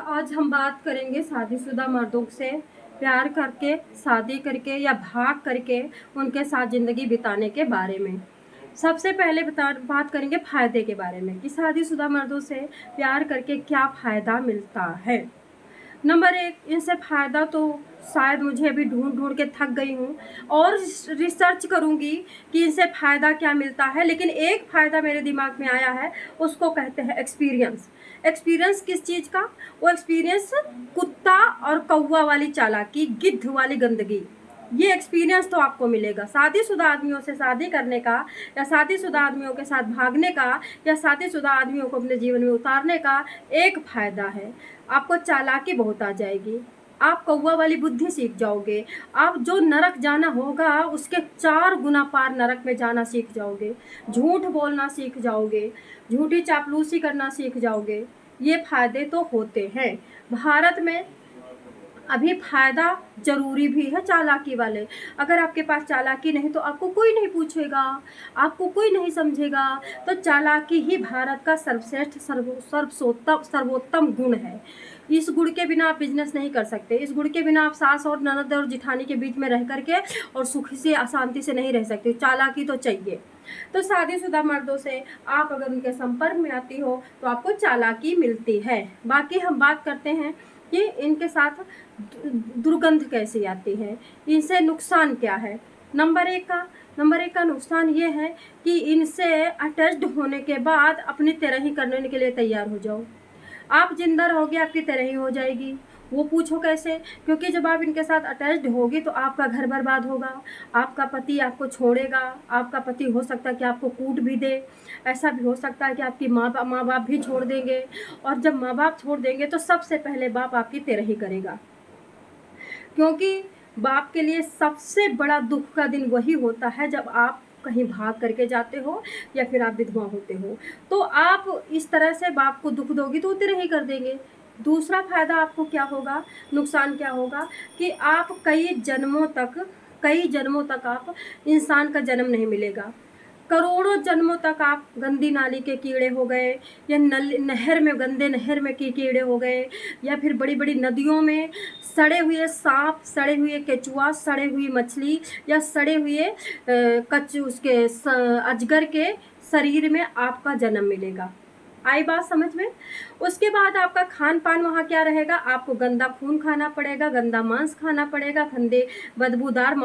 आज हम बात करेंगे शादीशुदा मर्दों से प्यार करके, शादी करके या भाग करके उनके साथ ज़िंदगी बिताने के बारे में। सबसे पहले बात करेंगे फ़ायदे के बारे में कि शादीशुदा मर्दों से प्यार करके क्या फ़ायदा मिलता है। नंबर 1, इनसे फ़ायदा तो शायद मुझे अभी ढूँढ के थक गई हूँ और रिसर्च करूँगी कि इनसे फ़ायदा क्या मिलता है, लेकिन एक फ़ायदा मेरे दिमाग में आया है, उसको कहते हैं एक्सपीरियंस। एक्सपीरियंस किस चीज़ का? वो एक्सपीरियंस कुत्ता और कौवा वाली चालाकी, गिद्ध वाली गंदगी, ये एक्सपीरियंस तो आपको मिलेगा। शादीशुदा आदमियों से शादी करने का या शादीशुदा आदमियों के साथ भागने का या शादीशुदा आदमियों को अपने जीवन में उतारने का एक फ़ायदा है, आपको चालाकी बहुत आ जाएगी। आप कौवा वाली बुद्धि सीख जाओगे। आप जो नरक जाना होगा उसके 4 गुना पार नरक में जाना सीख जाओगे। झूठ बोलना सीख जाओगे, झूठी चापलूसी करना सीख जाओगे। ये फ़ायदे तो होते हैं। भारत में अभी फ़ायदा ज़रूरी भी है चालाकी वाले। अगर आपके पास चालाकी नहीं तो आपको कोई नहीं पूछेगा, आपको कोई नहीं समझेगा। तो चालाकी ही भारत का सर्वश्रेष्ठ सर्वोत्तम गुण है। इस गुण के बिना आप बिजनेस नहीं कर सकते। इस गुण के बिना आप सास और ननद और जिठानी के बीच में रह करके और सुखी से अशांति से नहीं रह सकते। चालाकी तो चाहिए। तो शादीशुदा मर्दों से आप अगर उनके संपर्क में आती हो तो आपको चालाकी मिलती है। बाकी हम बात करते हैं कि इनके साथ दुर्गंध कैसी आती है, इनसे नुकसान क्या है। नंबर एक का नुकसान ये है कि इनसे अटैच्ड होने के बाद अपनी तरह ही करने के लिए तैयार हो जाओ। आप जिंदा रहोगे, आपकी तरह ही हो जाएगी। वो पूछो कैसे? क्योंकि जब आप इनके साथ अटैच्ड होगी तो आपका घर बर्बाद होगा, आपका पति आपको छोड़ेगा, आपका पति हो सकता है कि आपको कूट भी दे, ऐसा भी हो सकता है कि आपकी माँ बाप भी छोड़ देंगे। और जब माँ बाप छोड़ देंगे तो सबसे पहले बाप आपकी तरह ही करेगा, क्योंकि बाप के लिए सबसे बड़ा दुख का दिन वही होता है जब आप कहीं भाग करके जाते हो या फिर आप विधवा होते हो। तो आप इस तरह से बाप को दुख दोगी तो वो तेरे ही कर देंगे। दूसरा फ़ायदा आपको क्या होगा, नुकसान क्या होगा कि आप कई जन्मों तक आप इंसान का जन्म नहीं मिलेगा। करोड़ों जन्मों तक आप गंदी नाली के कीड़े हो गए या नहर में, गंदे नहर में कीड़े हो गए, या फिर बड़ी बड़ी नदियों में सड़े हुए सांप, सड़े हुए केचुआ, सड़े हुई मछली या सड़े हुए अजगर के शरीर में आपका जन्म मिलेगा। आई बात समझ में? उसके बाद आपका खान पान वहाँ क्या रहेगा? आपको गंदा खून खाना पड़ेगा, गंदा मांस खाना पड़ेगा, गंदे बदबूदार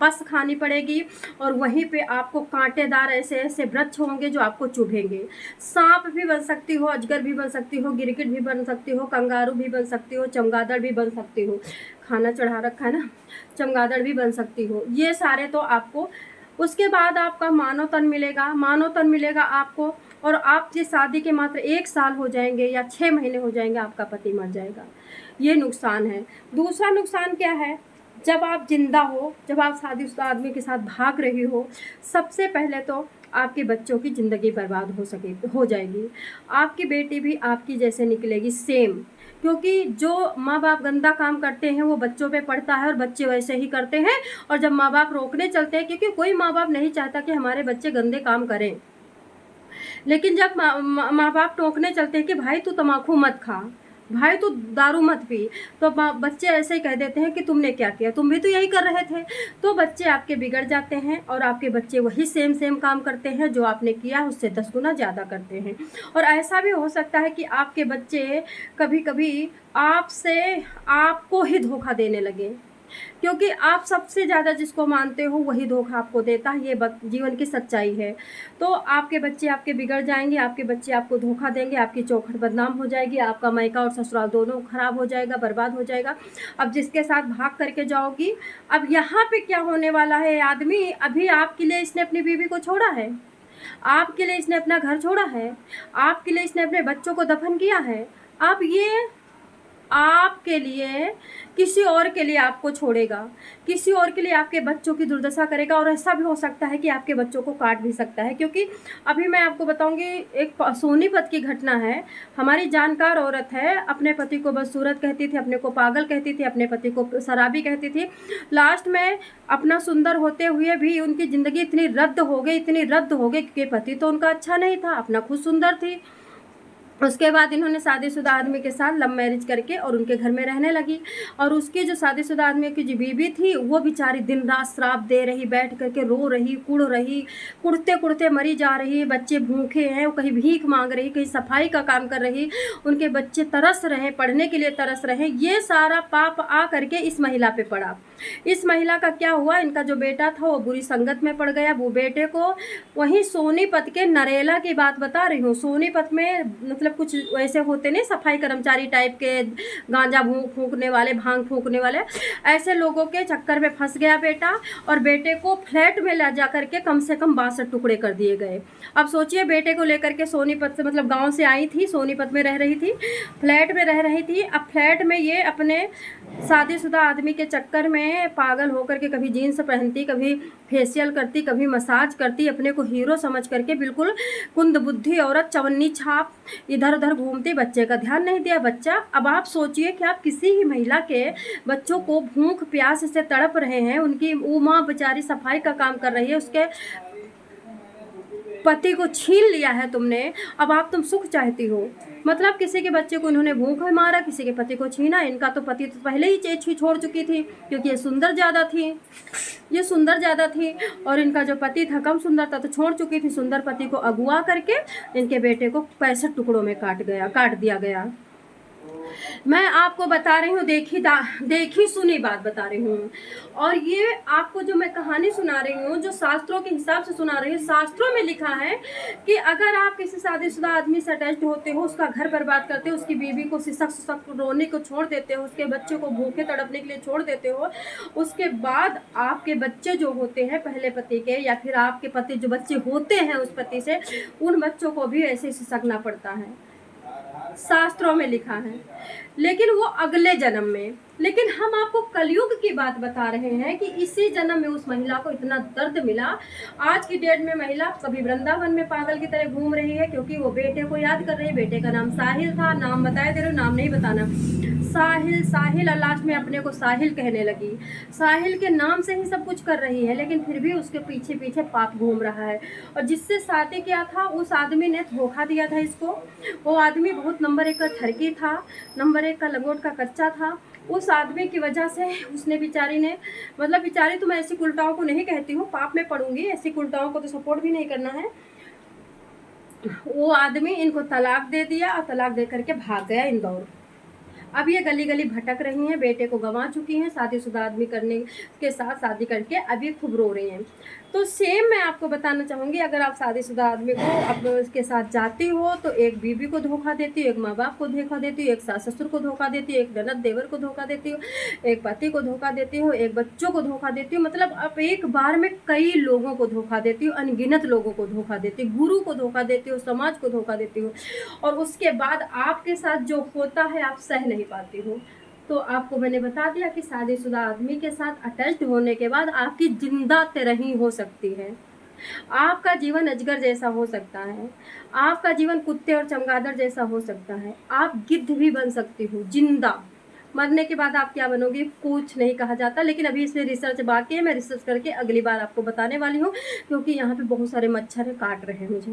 पस खानी पड़ेगी। और वहीं पे आपको कांटेदार ऐसे ऐसे वृक्ष होंगे जो आपको चुभेंगे। सांप भी बन सकती हो, अजगर भी बन सकती हो, गिरगिट भी बन सकती हो, कंगारू भी बन सकती हो, चमगादड़ भी बन सकती हो। खाना चढ़ा रखा है ना, चमगादड़ भी बन सकती हो। ये सारे तो आपको, उसके बाद आपका मानव तन मिलेगा आपको। और आपकी शादी के मात्र 1 साल हो जाएंगे या 6 महीने हो जाएंगे, आपका पति मर जाएगा। ये नुकसान है। दूसरा नुकसान क्या है? जब आप जिंदा हो, जब आप शादीशुदा आदमी के साथ भाग रही हो, सबसे पहले तो आपके बच्चों की ज़िंदगी बर्बाद हो जाएगी। आपकी बेटी भी आपकी जैसे निकलेगी सेम, क्योंकि जो माँ बाप गंदा काम करते हैं वो बच्चों पे पड़ता है और बच्चे वैसे ही करते हैं। और जब माँ बाप रोकने चलते हैं, क्योंकि कोई माँ बाप नहीं चाहता कि हमारे बच्चे गंदे काम करें, लेकिन जब माँ बाप टोकने चलते हैं कि भाई तू तम्बाकू मत खा, भाई तू दारू मत पी, तो बच्चे ऐसे ही कह देते हैं कि तुमने क्या किया, तुम भी तो यही कर रहे थे। तो बच्चे आपके बिगड़ जाते हैं और आपके बच्चे वही सेम काम करते हैं जो आपने किया, उससे 10 गुना ज़्यादा करते हैं। और ऐसा भी हो सकता है कि आपके बच्चे कभी कभी आपसे आपको ही धोखा देने लगे, क्योंकि आप सबसे ज़्यादा जिसको मानते हो वही धोखा आपको देता है। ये जीवन की सच्चाई है। तो आपके बच्चे आपके बिगड़ जाएंगे, आपके बच्चे आपको धोखा देंगे, आपकी चौखट बदनाम हो जाएगी, आपका मायका और ससुराल दोनों खराब हो जाएगा, बर्बाद हो जाएगा। अब जिसके साथ भाग करके जाओगी, अब यहाँ पे क्या होने वाला है, आदमी अभी आपके लिए इसने अपनी बीवी को छोड़ा है, आपके लिए इसने अपना घर छोड़ा है, आपके लिए इसने अपने बच्चों को दफन किया है। अब ये आपके लिए किसी और के लिए आपको छोड़ेगा, किसी और के लिए आपके बच्चों की दुर्दशा करेगा। और ऐसा भी हो सकता है कि आपके बच्चों को काट भी सकता है, क्योंकि अभी मैं आपको बताऊंगी एक सोनीपत की घटना है। हमारी जानकार औरत है, अपने पति को बदसूरत कहती थी, अपने को पागल कहती थी, अपने पति को शराबी कहती थी। लास्ट में अपना सुंदर होते हुए भी उनकी ज़िंदगी इतनी रद्द हो गई, क्योंकि पति तो उनका अच्छा नहीं था, अपना खुद सुंदर थी। उसके बाद इन्होंने शादीशुदा आदमी के साथ लव मैरिज करके और उनके घर में रहने लगी। और उसकी जो शादीशुदा आदमी की जो बीवी थी वो बेचारी दिन रात श्राप दे रही, बैठ करके रो रही, कुड़ रही, कुड़ते कुड़ते मरी जा रही। बच्चे भूखे हैं, वो कहीं भीख मांग रही, कहीं सफाई का काम कर रही, उनके बच्चे तरस रहे, पढ़ने के लिए तरस रहे। ये सारा पाप आ करके इस महिला पे पड़ा। इस महिला का क्या हुआ, इनका जो बेटा था वो बुरी संगत में पड़ गया। वो बेटे को वहीं सोनीपत के नरेला की बात बता रही हूँ। सोनीपत में मतलब कुछ ऐसे होते नहीं, सफाई कर्मचारी टाइप के, गांजा फूंकने वाले, भांग फूंकने वाले, ऐसे लोगों के चक्कर में फंस गया बेटा। और बेटे को फ्लैट में ले जा करके कम से कम 62 टुकड़े कर दिए गए। अब सोचिए, बेटे को लेकर के सोनीपत से मतलब गांव से आई थी, सोनीपत में रह रही थी, फ्लैट में रह रही थी। अब फ्लैट में ये अपने शादीशुदा आदमी के चक्कर में पागल होकर के कभी जीन्स पहनती, कभी फेशियल करती, कभी मसाज करती, अपने को हीरो समझ करके बिल्कुल कुंद बुद्धि औरत, चवन्नी छाप, इधर उधर घूमती, बच्चे का ध्यान नहीं दिया बच्चा। अब आप सोचिए कि आप किसी ही महिला के बच्चों को भूख प्यास से तड़प रहे हैं, उनकी वो माँ बेचारी सफाई का काम कर रही है, उसके पति को छीन लिया है तुमने। अब आप तुम सुख चाहती हो, मतलब किसी के बच्चे को इन्होंने भूख में मारा, किसी के पति को छीना। इनका तो पति तो पहले ही छोड़ चुकी थी, क्योंकि ये सुंदर ज़्यादा थी, ये सुंदर ज़्यादा थी। और इनका जो पति था कम सुंदर था, तो छोड़ चुकी थी। सुंदर पति को अगवा करके इनके बेटे को 65 टुकड़ों में काट दिया गया। मैं आपको बता रही हूँ, देखी सुनी बात बता रही हूँ। और ये आपको जो मैं कहानी सुना रही हूँ, जो शास्त्रों के हिसाब से सुना रही हूँ, शास्त्रों में लिखा है कि अगर आप किसी शादीशुदा आदमी से अटैच्ड होते हो, उसका घर बर्बाद करते हो, उसकी बीवी को सिसक रोने को छोड़ देते हो, उसके बच्चों को भूखे तड़पने के लिए छोड़ देते हो, उसके बाद आपके बच्चे जो होते हैं पहले पति के, या फिर आपके पति जो बच्चे होते हैं उस पति से, उन बच्चों को भी ऐसे सिसकना पड़ता है, शास्त्रों में लिखा है, लेकिन वो अगले जन्म में। लेकिन हम आपको कलयुग की बात बता रहे हैं कि इसी जन्म में उस महिला को इतना दर्द मिला। आज की डेट में महिला कभी वृंदावन में पागल की तरह घूम रही है, क्योंकि वो बेटे को याद कर रही है। बेटे का नाम साहिल था, नाम बताए दे रहे, नाम नहीं बताना, साहिल साहिल, और लास्ट में अपने को साहिल कहने लगी। साहिल के नाम से ही सब कुछ कर रही है, लेकिन फिर भी उसके पीछे पीछे पाप घूम रहा है। और जिससे शादी किया था उस आदमी ने धोखा दिया था इसको। वो आदमी बहुत नंबर 1 का ठरकी था, नंबर 1 का लंगोट का कच्चा था। उस आदमी की वजह से उसने बेचारी ने, मतलब बेचारी तो मैं ऐसी कुलटाओं को नहीं कहती हूँ, पाप में पड़ूंगी, ऐसी कुलटाओं को तो सपोर्ट भी नहीं करना है। वो आदमी इनको तलाक दे दिया और तलाक दे करके भाग गया इंदौर। अब ये गली गली भटक रही हैं, बेटे को गंवा चुकी हैं, शादीशुदा आदमी करने के साथ शादी करके अभी खूब रो रही हैं। तो सेम मैं आपको बताना चाहूँगी, अगर आप शादीशुदा आदमी को अब उसके साथ जाती हो तो एक बीवी को धोखा देती हो, एक माँ बाप को धोखा देती हो, एक सास ससुर को धोखा देती हो, एक ननद देवर को धोखा देती हो, एक पति को धोखा देती हो, एक बच्चों को धोखा देती हो। मतलब आप एक बार में कई लोगों को धोखा देती हो, अनगिनत लोगों को धोखा देती हो, गुरु को धोखा देती हो, समाज को धोखा देती हो। और उसके बाद आपके साथ जो होता है आप सह नहीं पाती हो। तो आपको मैंने बता दिया कि शादीशुदा आदमी के साथ अटैच्ड होने के बाद आपकी जिंदा तिरही हो सकती है, आपका जीवन अजगर जैसा हो सकता है, आपका जीवन कुत्ते और चमगादड़ जैसा हो सकता है, आप गिद्ध भी बन सकती हो जिंदा। मरने के बाद आप क्या बनोगे कुछ नहीं कहा जाता, लेकिन अभी इसमें रिसर्च बाकी है। मैं रिसर्च करके अगली बार आपको बताने वाली हूँ, क्योंकि यहाँ पे बहुत सारे मच्छर काट रहे हैं मुझे।